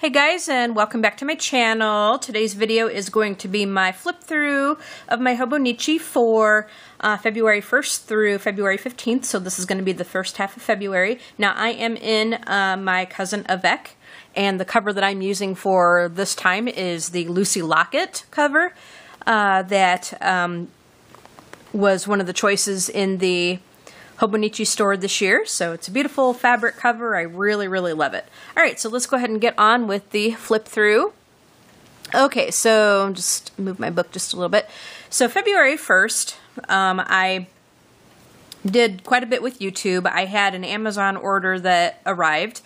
Hey guys, and welcome back to my channel. Today's video is going to be my flip through of my Hobonichi for February 1st through February 15th. So this is going to be the first half of February. Now I am in my cousin Avec, and the cover that I'm using for this time is the Lucy Locket cover that was one of the choices in the Hobonichi store this year. So it's a beautiful fabric cover. I really love it. Alright, so let's go ahead and get on with the flip through. Okay, so just move my book just a little bit. So February 1st, I did quite a bit with YouTube. I had an Amazon order that arrived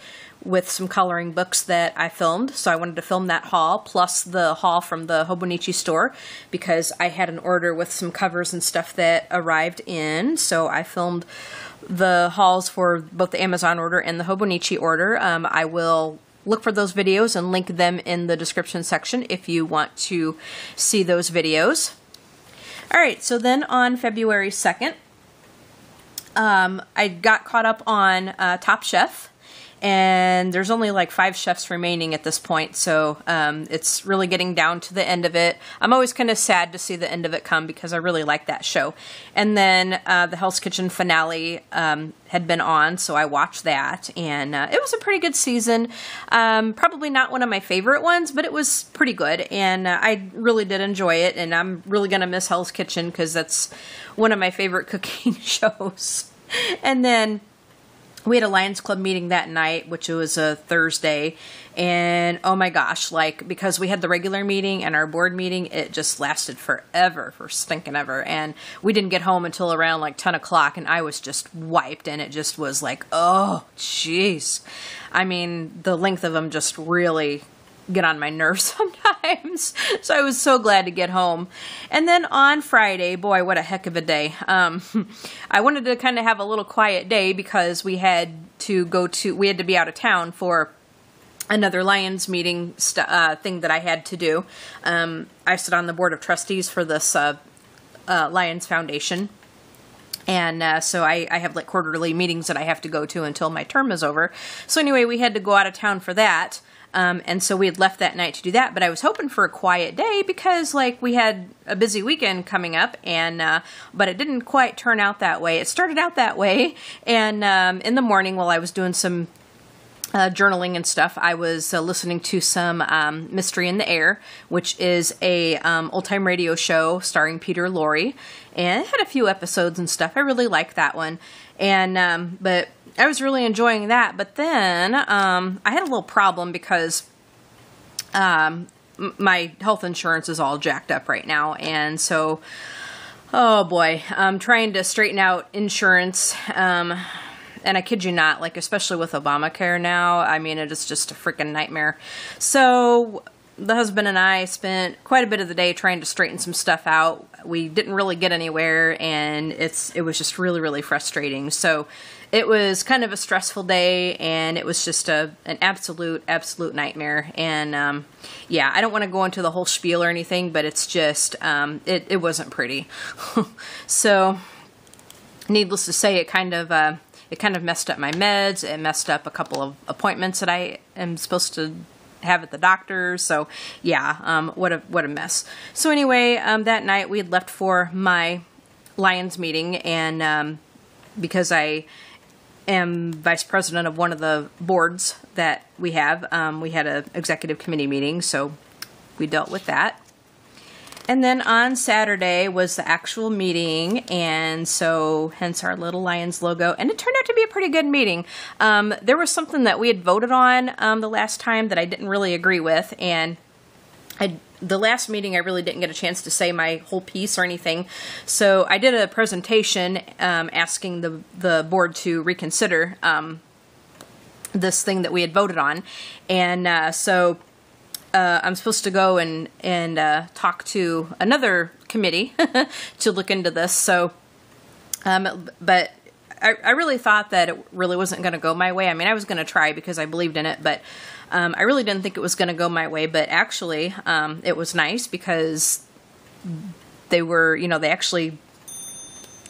with some coloring books that I filmed, so I wanted to film that haul, plus the haul from the Hobonichi store, because I had an order with some covers and stuff that arrived in, so I filmed the hauls for both the Amazon order and the Hobonichi order. I will look for those videos and link them in the description section if you want to see those videos. Alright, so then on February 2nd, I got caught up on Top Chef. And there's only like 5 chefs remaining at this point, so it's really getting down to the end of it. I'm always kind of sad to see the end of it come because I really like that show. And then the Hell's Kitchen finale had been on, so I watched that, and it was a pretty good season. Probably not one of my favorite ones, but it was pretty good, and I really did enjoy it, and I'm really going to miss Hell's Kitchen because that's one of my favorite cooking shows. And then we had a Lions Club meeting that night, which was a Thursday, and oh my gosh, like, because we had the regular meeting and our board meeting, it just lasted forever, for stinking ever, and we didn't get home until around like 10 o'clock, and I was just wiped, and it just was like, oh, jeez. I mean, the length of them just really get on my nerves sometimes. So I was so glad to get home. And then on Friday, boy, what a heck of a day. I wanted to kind of have a little quiet day because we had to be out of town for another Lions meeting thing that I had to do. I sit on the board of trustees for this Lions Foundation. And so I have like quarterly meetings that I have to go to until my term is over. So anyway, we had to go out of town for that. And so we had left that night to do that, but I was hoping for a quiet day because, like, we had a busy weekend coming up, and but it didn't quite turn out that way. It started out that way, and in the morning while I was doing some journaling and stuff, I was listening to some Mystery in the Air, which is a old-time radio show starring Peter Lorre, and it had a few episodes and stuff. I really liked that one, and but I was really enjoying that, but then I had a little problem because my health insurance is all jacked up right now, and so, oh boy, I'm trying to straighten out insurance, and I kid you not, like, especially with Obamacare now, I mean, it is just a freaking nightmare. So the husband and I spent quite a bit of the day trying to straighten some stuff out. We didn't really get anywhere, and it was just really frustrating. So it was kind of a stressful day, and it was just an absolute nightmare. And yeah, I don't want to go into the whole spiel or anything, but it's just it wasn't pretty. So needless to say, it kind of messed up my meds. It messed up a couple of appointments that I am supposed to have at the doctor. So yeah, what a mess. So anyway, that night we had left for my Lions meeting, and because I am vice president of one of the boards that we have, we had an executive committee meeting, so we dealt with that. And then on Saturday was the actual meeting, and so hence our little Lions logo, and it turned out to be a pretty good meeting. There was something that we had voted on the last time that I didn't really agree with, and the last meeting I really didn't get a chance to say my whole piece or anything, so I did a presentation asking the board to reconsider this thing that we had voted on, and so I'm supposed to go and talk to another committee to look into this. So, but I really thought that it really wasn't going to go my way. I mean, I was going to try because I believed in it, but I really didn't think it was going to go my way. But actually, it was nice because they were, they actually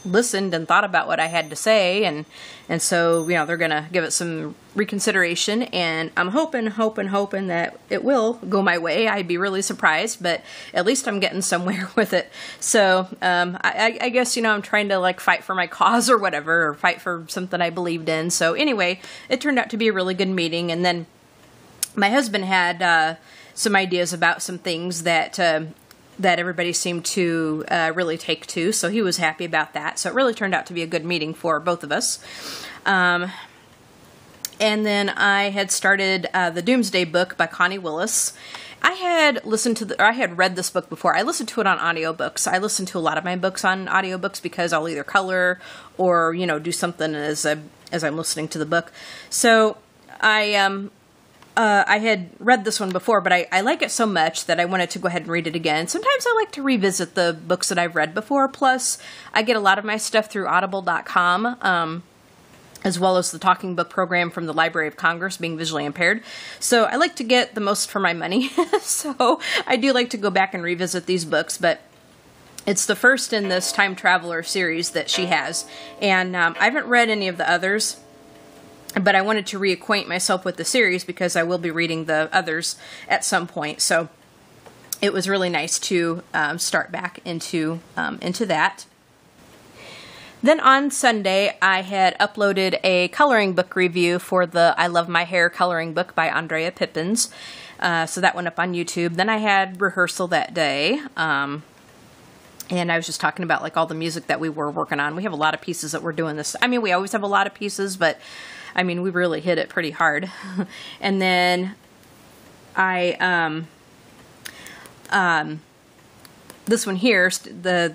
listened and thought about what I had to say, and so, you know, they're gonna give it some reconsideration, and I'm hoping that it will go my way. I'd be really surprised, but at least I'm getting somewhere with it. So I guess, you know, I'm trying to like fight for my cause or whatever, or fight for something I believed in. So anyway, it turned out to be a really good meeting, and then my husband had some ideas about some things that everybody seemed to really take to, so he was happy about that. So it really turned out to be a good meeting for both of us. And then I had started the Doomsday Book by Connie Willis. I had read this book before. I listened to it on audiobooks. I listen to a lot of my books on audiobooks because I'll either color or, you know, do something as I'm listening to the book. So I had read this one before, but I like it so much that I wanted to go ahead and read it again. Sometimes I like to revisit the books that I've read before, plus I get a lot of my stuff through audible.com, as well as the talking book program from the Library of Congress, being visually impaired. So I like to get the most for my money, so I do like to go back and revisit these books, but it's the first in this Time Traveler series that she has, and I haven't read any of the others. But I wanted to reacquaint myself with the series because I will be reading the others at some point. So it was really nice to start back into that. Then on Sunday, I had uploaded a coloring book review for the I Love My Hair coloring book by Andrea Pippins. So that went up on YouTube. Then I had rehearsal that day. And I was just talking about like all the music that we were working on. We have a lot of pieces that we're doing this. I mean, we always have a lot of pieces, but I mean, we really hit it pretty hard. And then this one here, the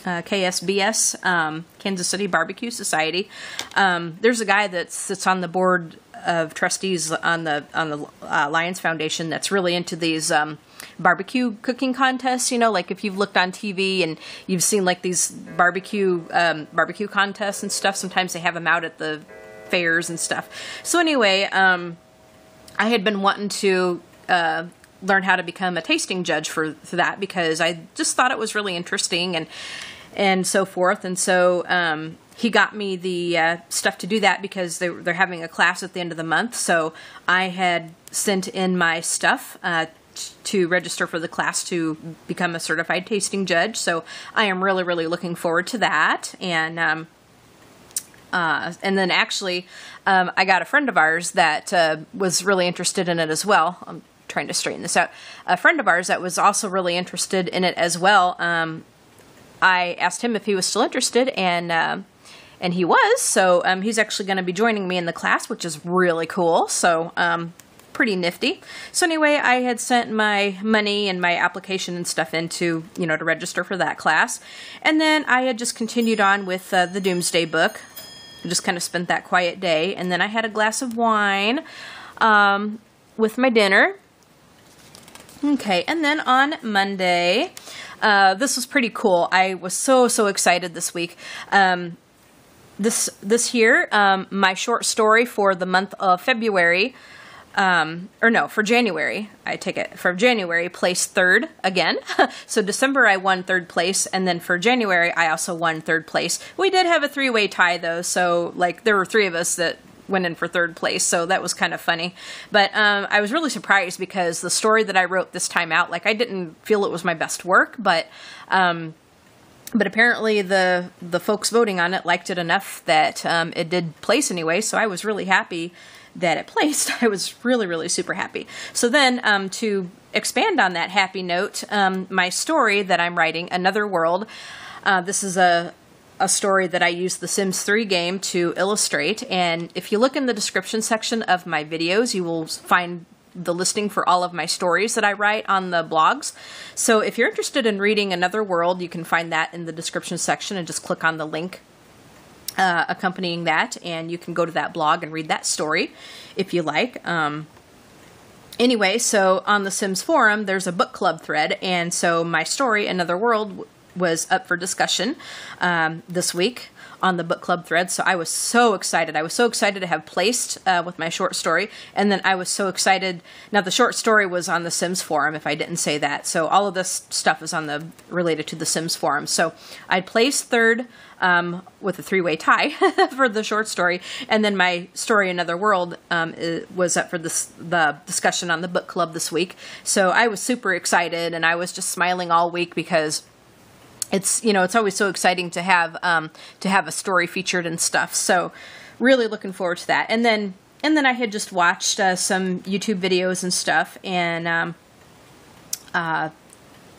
KSBS, Kansas City Barbecue Society. There's a guy that sits on the board of trustees on the Lions Foundation that's really into these barbecue cooking contests. You know, like if you've looked on TV and you've seen like these barbecue contests and stuff, sometimes they have them out at the fairs and stuff. So anyway, I had been wanting to learn how to become a tasting judge for that because I just thought it was really interesting and so forth. And so he got me the stuff to do that because they're having a class at the end of the month. So I had sent in my stuff to register for the class to become a certified tasting judge. So I am really, really looking forward to that. And then actually, I got a friend of ours that was really interested in it as well. I'm trying to straighten this out. A friend of ours that was also really interested in it as well. I asked him if he was still interested, and he was. So he's actually going to be joining me in the class, which is really cool. So pretty nifty. So anyway, I had sent my money and my application and stuff in to register for that class. And then I had just continued on with the Doomsday Book. I just kind of spent that quiet day. And then I had a glass of wine with my dinner. Okay, and then on Monday, this was pretty cool. I was so excited this week. This here, my short story for the month of February, for January, I take it, for January, placed third again. So December I won third place, and then for January I also won third place. We did have a three-way tie though, so like there were three of us that went in for third place, so that was kind of funny. But I was really surprised because the story that I wrote this time out, like I didn't feel it was my best work, but apparently the folks voting on it liked it enough that it did place anyway, so I was really happy that it placed. I was really super happy. So then to expand on that happy note, my story that I'm writing, Another World, this is a story that I used the Sims 3 game to illustrate, and if you look in the description section of my videos, you will find the listing for all of my stories that I write on the blogs. So if you're interested in reading Another World, you can find that in the description section and just click on the link accompanying that, and you can go to that blog and read that story if you like. Anyway, so on the Sims forum, there's a book club thread, and so my story, Another World, was up for discussion this week on the book club thread. So I was so excited. I was so excited to have placed with my short story. And then I was so excited. Now, the short story was on the Sims forum, if I didn't say that. So all of this stuff is related to the Sims forum. So I placed third with a 3-way tie for the short story. And then my story, Another World, was up for the discussion on the book club this week. So I was super excited, and I was just smiling all week because it's always so exciting to have a story featured and stuff. So really looking forward to that. And then I had just watched some YouTube videos and stuff, and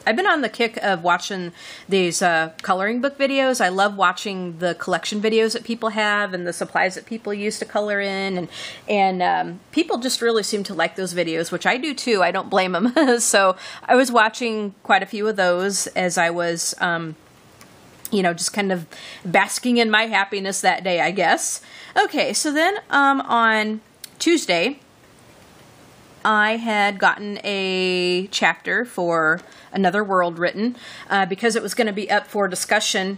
I've been on the kick of watching these coloring book videos. I love watching the collection videos that people have and the supplies that people use to color in, and people just really seem to like those videos, which I do too. I don't blame them. So I was watching quite a few of those as I was, just kind of basking in my happiness that day, I guess. Okay, so then on Tuesday, I had gotten a chapter for Another World written because it was going to be up for discussion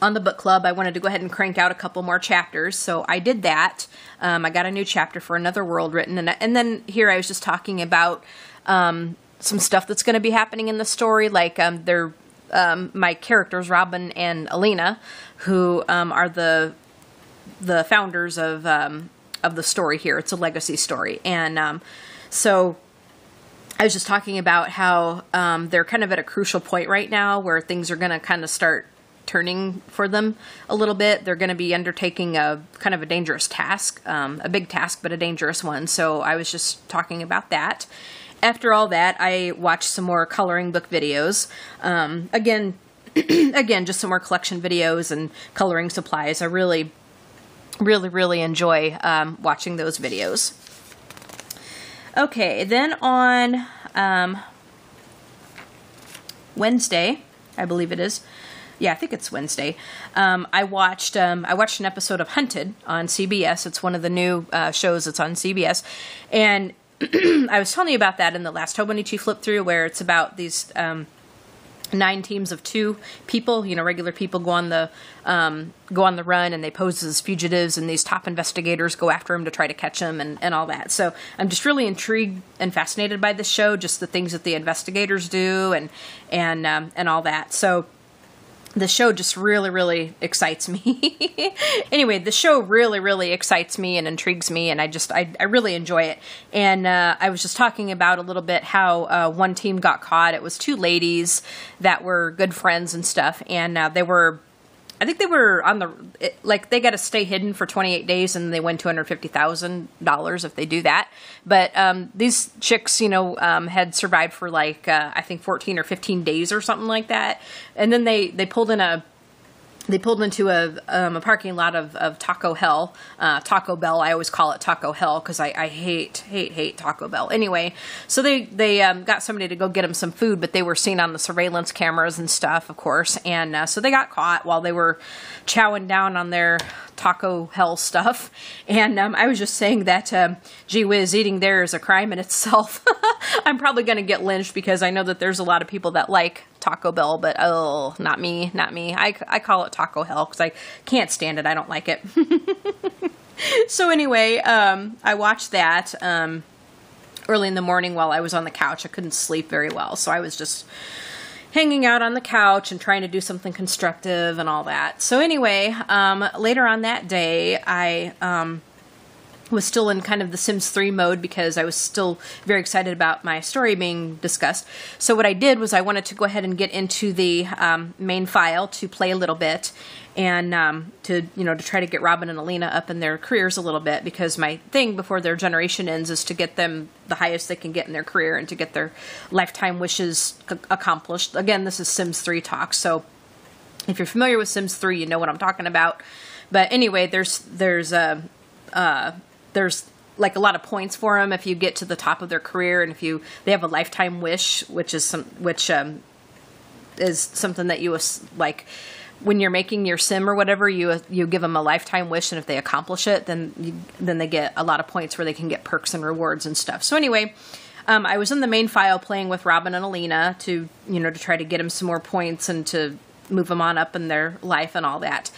on the book club. I wanted to go ahead and crank out a couple more chapters, so I did that. I got a new chapter for Another World written, and then here I was just talking about some stuff that's going to be happening in the story, like my characters, Robin and Alina, who are the founders of the story here. It's a legacy story, and so I was just talking about how they're kind of at a crucial point right now where things are going to kind of start turning for them a little bit. They're going to be undertaking a kind of a dangerous task, a big task, but a dangerous one. So I was just talking about that. After all that, I watched some more coloring book videos. Again, just some more collection videos and coloring supplies. I really enjoy watching those videos. Okay, then on Wednesday, I believe it is. Yeah, I think it's Wednesday. I watched an episode of Hunted on CBS. It's one of the new shows that's on CBS, and I was telling you about that in the last Hobonichi Flipthrough, where it's about these 9 teams of 2 people, regular people go on the run, and they pose as fugitives, and these top investigators go after them to try to catch them and all that. So I'm just really intrigued and fascinated by this show, just the things that the investigators do and all that. So the show just really excites me. Anyway, the show really excites me and intrigues me, and I really enjoy it. And I was just talking about a little bit how one team got caught. It was 2 ladies that were good friends and stuff, and I think they were they got to stay hidden for 28 days, and they win $250,000 if they do that. But these chicks, had survived for I think 14 or 15 days or something like that. And then they pulled into a parking lot of Taco Hell, Taco Bell. I always call it Taco Hell because I hate Taco Bell. Anyway, so they got somebody to go get them some food, but they were seen on the surveillance cameras and stuff, of course, and so they got caught while they were chowing down on their Taco Hell stuff. And I was just saying that, gee whiz, eating there is a crime in itself. I'm probably going to get lynched because I know that there's a lot of people that like Taco Bell, but oh, not me. I call it Taco Hell because I can't stand it. I don't like it. So anyway, I watched that early in the morning while I was on the couch. I couldn't sleep very well, so I was just hanging out on the couch and trying to do something constructive and all that. So anyway, later on that day, I was still in kind of the Sims 3 mode because I was still very excited about my story being discussed. So what I did was I wanted to go ahead and get into the main file to play a little bit and to try to get Robin and Alina up in their careers a little bit, because my thing before their generation ends is to get them the highest they can get in their career and to get their lifetime wishes accomplished. Again, this is Sims 3 talk, so if you're familiar with Sims 3, you know what I'm talking about. But anyway, there's like a lot of points for them if you get to the top of their career, and if they have a lifetime wish, which is something that you like when you're making your sim or whatever, you give them a lifetime wish, and if they accomplish it, then they get a lot of points where they can get perks and rewards and stuff. So anyway, I was in the main file playing with Robin and Alina to, to try to get them some more points and to move them on up in their life and all that.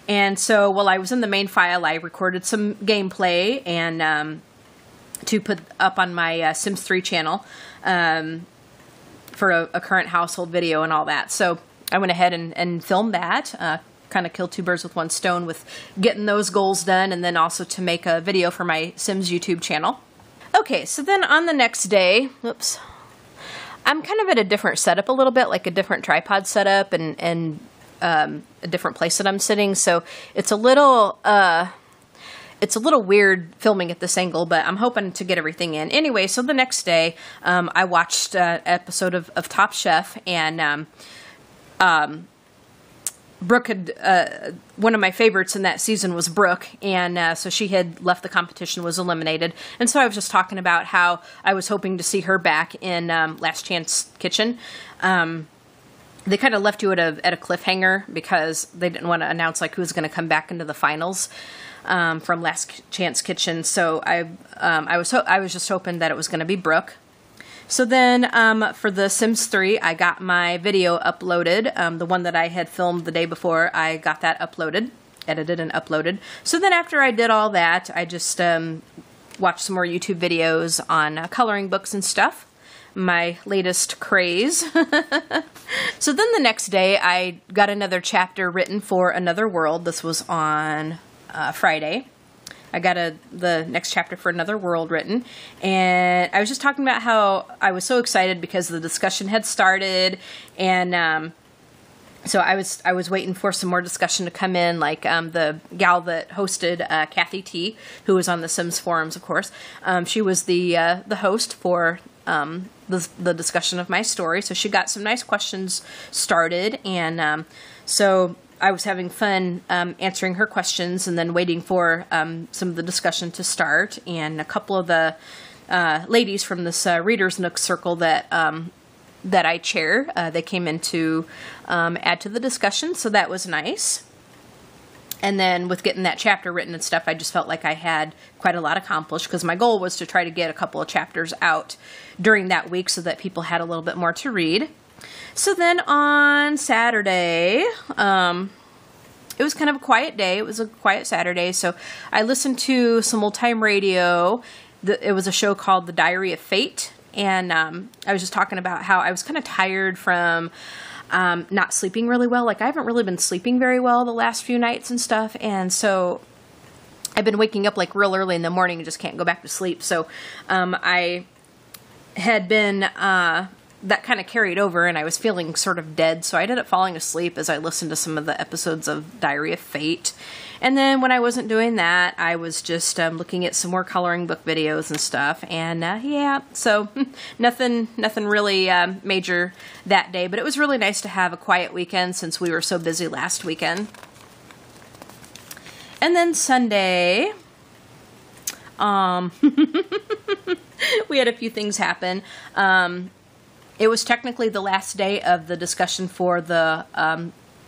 And so while I was in the main file, I recorded some gameplay and to put up on my Sims 3 channel for a current household video and all that. So I went ahead and filmed that, kind of kill two birds with one stone with getting those goals done, and then also to make a video for my Sims YouTube channel. Okay, so then on the next day, oops, I'm kind of at a different setup a little bit, like a different tripod setup and a different place that I'm sitting. So it's a little weird filming at this angle, but I'm hoping to get everything in. Anyway, so the next day, I watched an episode of Top Chef, and Brooke had, one of my favorites in that season was Brooke, and so she had left the competition, was eliminated, and so I was just talking about how I was hoping to see her back in Last Chance Kitchen. They kind of left you at a cliffhanger because they didn't want to announce like who was going to come back into the finals from Last Chance Kitchen, so I was just hoping that it was going to be Brooke. So then, for the Sims 3, I got my video uploaded. The one that I had filmed the day before, I got that uploaded, edited and uploaded. So then after I did all that, I just watched some more YouTube videos on coloring books and stuff. My latest craze. So then the next day, I got another chapter written for Another World. This was on Friday. I got the next chapter for Another World written, and I was just talking about how I was so excited because the discussion had started, and so I was waiting for some more discussion to come in, like the gal that hosted, Kathy T, who was on the Sims forums, of course. She was the host for the discussion of my story, so she got some nice questions started, and so I was having fun answering her questions and then waiting for some of the discussion to start. And a couple of the ladies from this Reader's Nook circle that I chair, they came in to add to the discussion, so that was nice. And then with getting that chapter written and stuff, I just felt like I had quite a lot accomplished because my goal was to try to get a couple of chapters out during that week so that people had a little bit more to read. So then on Saturday, it was kind of a quiet day. It was a quiet Saturday, so I listened to some old-time radio. It was a show called The Diary of Fate, and I was just talking about how I was kind of tired from not sleeping really well. Like, I haven't really been sleeping very well the last few nights and stuff, and so I've been waking up like real early in the morning and just can't go back to sleep. So I had been... that kind of carried over, and I was feeling sort of dead, so I ended up falling asleep as I listened to some of the episodes of Diary of Fate. And then when I wasn't doing that, I was just looking at some more coloring book videos and stuff, and yeah, so nothing really major that day, but it was really nice to have a quiet weekend since we were so busy last weekend. And then Sunday, we had a few things happen. It was technically the last day of the discussion for the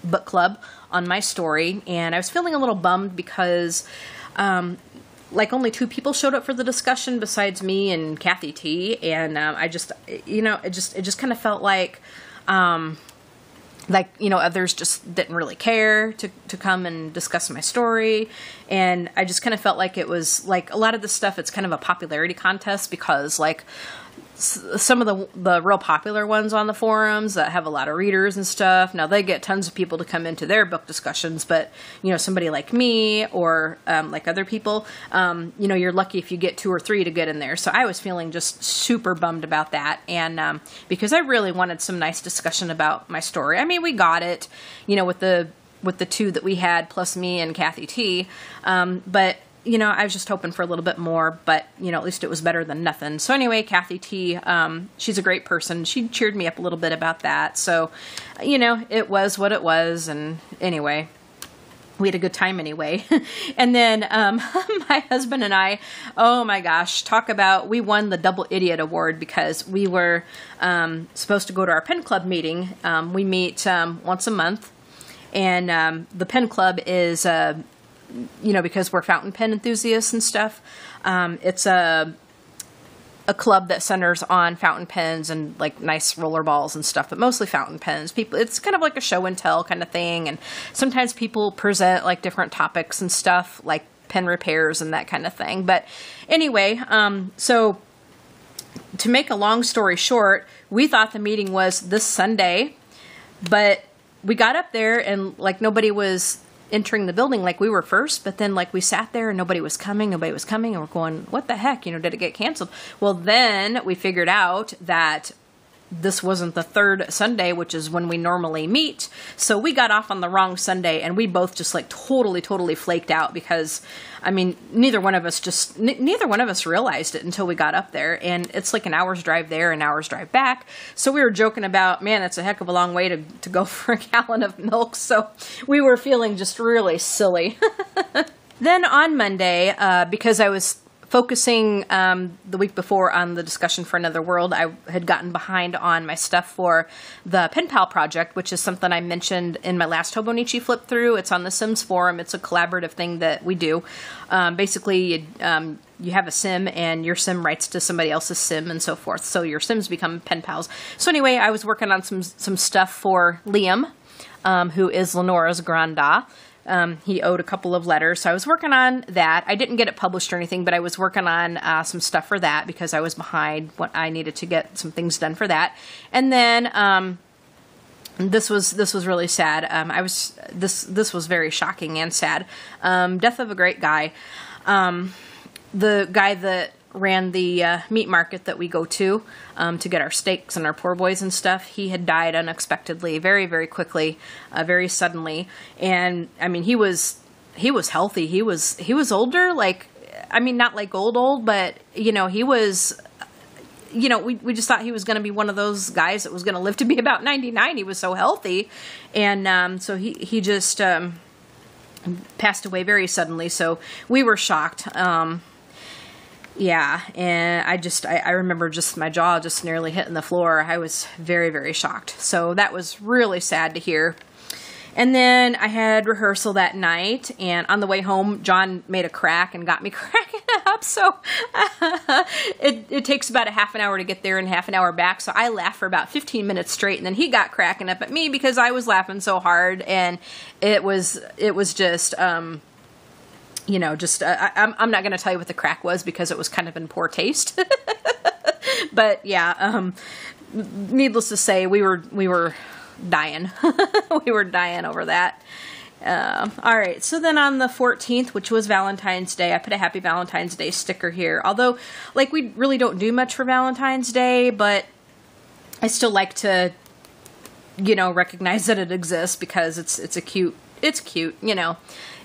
book club on my story, and I was feeling a little bummed because like only 2 people showed up for the discussion besides me and Kathy T, and I just, it just kind of felt like others just didn't really care to come and discuss my story, and I just kind of felt like it was like a lot of this stuff, it's kind of a popularity contest because like some of the real popular ones on the forums that have a lot of readers and stuff, now they get tons of people to come into their book discussions, but somebody like me or like other people, you're lucky if you get 2 or 3 to get in there. So I was feeling just super bummed about that, and because I really wanted some nice discussion about my story. I mean, we got it, with the 2 that we had plus me and Kathy T, but I was just hoping for a little bit more, but, at least it was better than nothing. So anyway, Kathy T, she's a great person. She cheered me up a little bit about that. So, it was what it was. And anyway, we had a good time anyway. And then my husband and I, oh my gosh, we won the Double Idiot Award because we were supposed to go to our pen club meeting. We meet once a month. And the pen club is... because we're fountain pen enthusiasts and stuff, it's a a club that centers on fountain pens and like nice roller balls and stuff, but mostly fountain pens. People, it's kind of like a show and tell kind of thing, and sometimes people present like different topics and stuff, like pen repairs and that kind of thing. But anyway, so to make a long story short, we thought the meeting was this Sunday, but we got up there and like nobody was entering the building. Like we were first, but then like we sat there and nobody was coming, and we're going, what the heck, you know, did it get canceled? Well, then we figured out that this wasn't the third Sunday, which is when we normally meet. So we got off on the wrong Sunday, and we both just like totally flaked out, because I mean, neither one of us realized it until we got up there, and it's like an hour's drive there, an hour's drive back. So we were joking about, man, that's a heck of a long way to go for a gallon of milk. So we were feeling just really silly. Then on Monday, because I was focusing the week before on the discussion for Another World, I had gotten behind on my stuff for the Pen Pal project, which is something I mentioned in my last Hobonichi Flipthrough. It's on the Sims forum. It's a collaborative thing that we do. Basically, you have a sim, and your sim writes to somebody else's sim and so forth. So your sims become pen pals. So anyway, I was working on some stuff for Liam, who is Lenora's granda. He owed a couple of letters, so I was working on that. I didn't get it published or anything, but I was working on some stuff for that because I was behind what I needed to get some things done for that. And then this was really sad. This was very shocking and sad. Death of a great guy. The guy that ran the meat market that we go to get our steaks and our poor boys and stuff, he had died unexpectedly, very quickly, very suddenly. And I mean, he was healthy. He was older, like, I mean, not like old, but you know, he was, you know, we just thought he was going to be one of those guys that was going to live to be about 99. He was so healthy. And so he just passed away very suddenly. So we were shocked. Yeah, and I remember just my jaw just nearly hitting the floor. I was very shocked. So that was really sad to hear. And then I had rehearsal that night, and on the way home, John made a crack and got me cracking up. So it takes about a half an hour to get there and half an hour back. So I laughed for about 15 minutes straight, and then he got cracking up at me because I was laughing so hard, and it was just you know, just, I'm not going to tell you what the crack was because it was kind of in poor taste. But yeah, needless to say, we were dying. We were dying over that. All right, so then on the 14th, which was Valentine's Day, I put a Happy Valentine's Day sticker here. Although, like, we really don't do much for Valentine's Day, but I still like to, you know, recognize that it exists because it's cute, you know.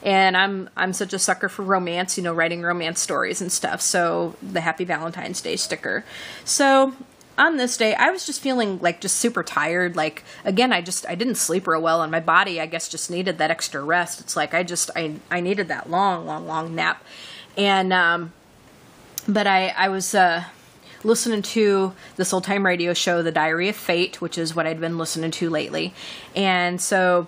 And I'm such a sucker for romance, you know, writing romance stories and stuff. So the Happy Valentine's Day sticker. So on this day, I was just feeling like just super tired. Like, again, I didn't sleep real well, and my body, I guess, just needed that extra rest. It's like I needed that long nap. And but I was listening to this old time radio show, The Diary of Fate, which is what I'd been listening to lately. And so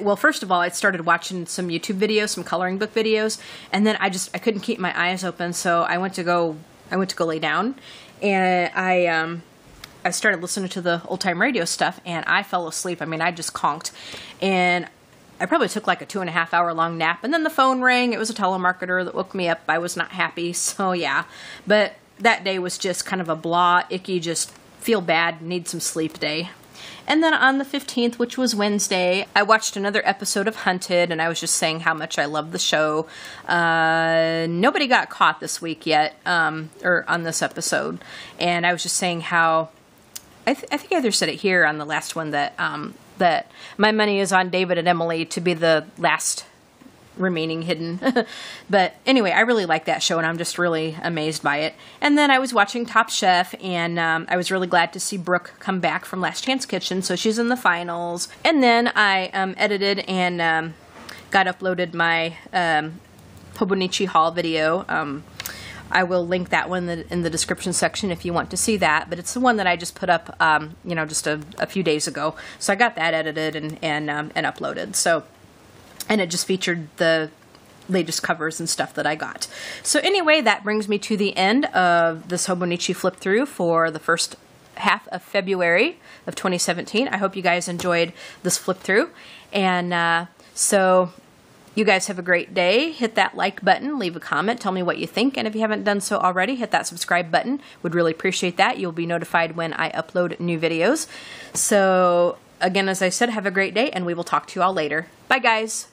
well, first of all, I started watching some YouTube videos, some coloring book videos, and then I couldn't keep my eyes open, so I went to go lay down, and I started listening to the old time radio stuff, and I fell asleep. I mean, I just conked, and I probably took like a 2.5 hour long nap, and then the phone rang. It was a telemarketer that woke me up. I was not happy, so yeah. But that day was just kind of a blah, icky, just feel bad, need some sleep day. And then on the 15th, which was Wednesday, I watched another episode of Hunted, and I was just saying how much I love the show. Nobody got caught this week yet, or on this episode. And I was just saying how, I think I either said it here on the last one, that that my money is on David and Emily to be the last remaining hidden. But anyway, I really like that show, and I'm just really amazed by it. And then I was watching Top Chef, and I was really glad to see Brooke come back from Last Chance Kitchen, so she's in the finals. And then I edited and got uploaded my Hobonichi Haul video. I will link that one in the description section if you want to see that, but it's the one that I just put up, you know, just a few days ago. So I got that edited and uploaded. So, and it just featured the latest covers and stuff that I got. So anyway, that brings me to the end of this Hobonichi flip through for the first half of February of 2017. I hope you guys enjoyed this flip through. And so you guys have a great day. Hit that like button, leave a comment, tell me what you think. And if you haven't done so already, hit that subscribe button. Would really appreciate that. You'll be notified when I upload new videos. So again, as I said, have a great day and we will talk to you all later. Bye guys.